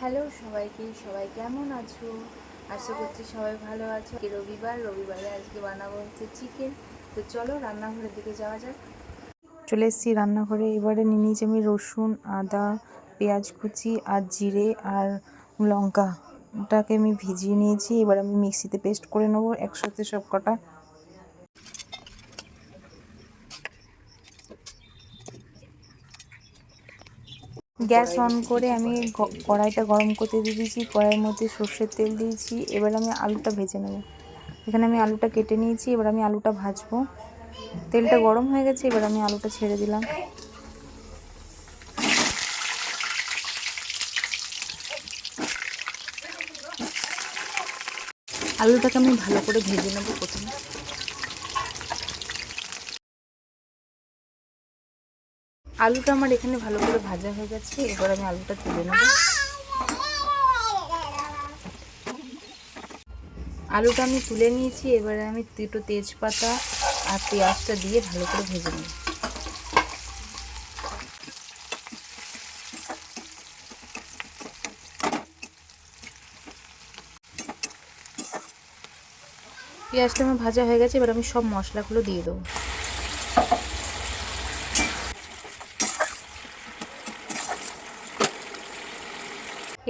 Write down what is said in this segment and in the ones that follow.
Hello সবাইকে, সবাই কেমন আছো? আশা করছি সবাই ভালো আছো। রবিবারে আজকে বানাবো হচ্ছে চিকেন। তো চলো রান্নাঘরের দিকে যাওয়া যাক। চলে এসেছি রান্নাঘরে। এবারে নিয়ে নিয়েছি আমি রসুন, আদা, পেঁয়াজ কুচি আর জিরে আর লঙ্কাটাকে আমি ভিজিয়ে নিয়েছি। এবার আমি মিক্সিতে পেস্ট করে নেবো একসাথে সব কটা। গ্যাস অন করে আমি কড়াইটা গরম করতে দিয়ে দিয়েছি। কড়াইয়ের মধ্যে সর্ষের তেল দিয়েছি। এবার আমি আলুটা ভেজে নেব। এখানে আমি আলুটা কেটে নিয়েছি। এবার আমি আলুটা ভাজবো। তেলটা গরম হয়ে গেছে, এবার আমি আলুটা ছেড়ে দিলাম। আলুটাকে আমি ভালো করে ভেজে নেব প্রথমে। আলুটা আমার এখানে ভালো করে ভাজা হয়ে গেছে, এবার আমি আলুটা তুলে নেব। আলুটা আমি তুলে নিয়েছি। এবারে আমি দুটো তেজপাতা আর পেঁয়াজটা দিয়ে ভালো করে ভেজে নেব। পেঁয়াজটা আমার ভাজা হয়ে গেছে, এবার আমি সব মশলাগুলো দিয়ে দেবো।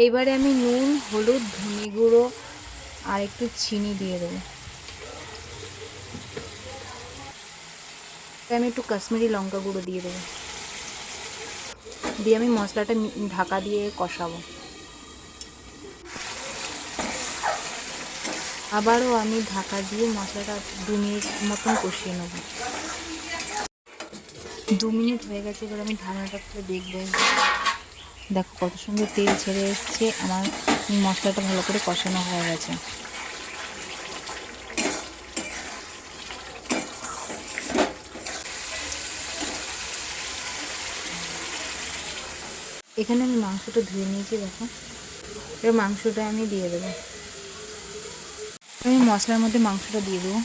এইবারে আমি নুন, হলুদ, ধনে গুঁড়ো আর একটু চিনি দিয়ে দেবো। আমি একটু কাশ্মীরি লঙ্কা গুঁড়ো দিয়ে দেবো। দিয়ে আমি মশলাটা ঢাকা দিয়ে কষাবো। আবারও আমি ঢাকা দিয়ে মশলাটা 2 মিনিট মতন কষিয়ে নেব। 2 মিনিট হয়ে গেছে, এবার আমি ঢাকনাটা খুলে দেখবো। দেখো কত সুন্দর তেল ছেড়ে এসছে। আমার মশলাটা ভালো করে কষানো হয়ে গেছে। এখানে আমি মাংসটা ধুয়ে নিয়েছি, দেখো। এবার মাংসটা আমি দিয়ে দেবো। আমি মশলার মধ্যে মাংসটা দিয়ে দেবো।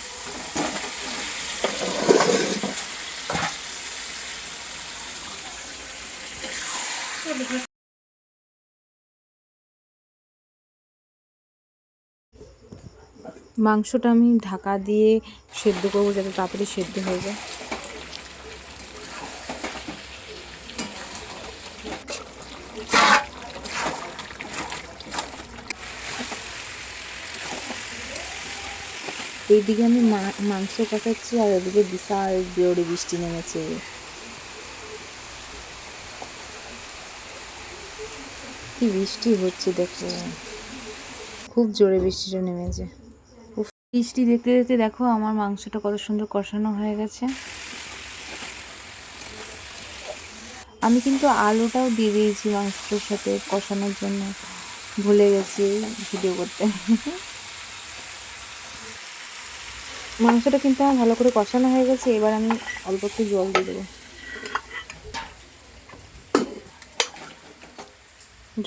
মাংসটা আমি ঢাকা দিয়ে সেদ্ধ করবো, যাতে তাড়াতাড়ি সেদ্ধ হয়ে যায়। এইদিকে আমি মাংস কষাচ্ছি, আর ওদিকে বিশাল জোরে বৃষ্টি নেমেছে। কি বৃষ্টি হচ্ছে দেখো, খুব জোরে বৃষ্টিটা নেমেছে। বৃষ্টি দেখতে দেখতে দেখো আমার মাংসটা কত সুন্দর কষানো হয়ে গেছে। আমি কিন্তু আলুটাও দিয়ে দিয়েছি মাংসটার সাথে কষানোর জন্য, ভুলে গেছি ভিডিও করতে। মাংসটা কিন্তু আমার ভালো করে কষানো হয়ে গেছে। এবার আমি অল্প একটু জল দিয়ে দেবো।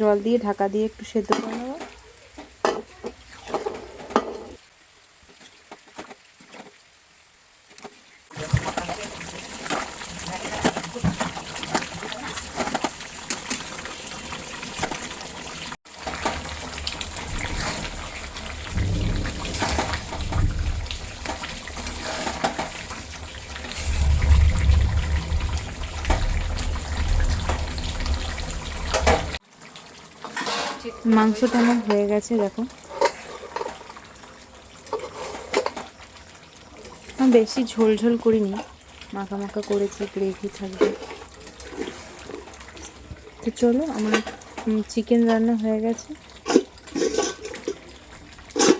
জল দিয়ে ঢাকা দিয়ে একটু সেদ্ধ করে নেবো। মাংসটা আমার হয়ে গেছে, দেখো। আমি বেশি ঝোল ঝোল করিনি, মাখা মাখা করেছি, গ্রেভি থাকবে। তো চলো, আমার চিকেন রান্না হয়ে গেছে।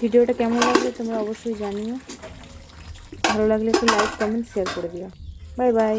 ভিডিওটা কেমন লাগবে তোমরা অবশ্যই জানিও। ভালো লাগলে একটু লাইক, কমেন্ট, শেয়ার করে দিও। Bye bye.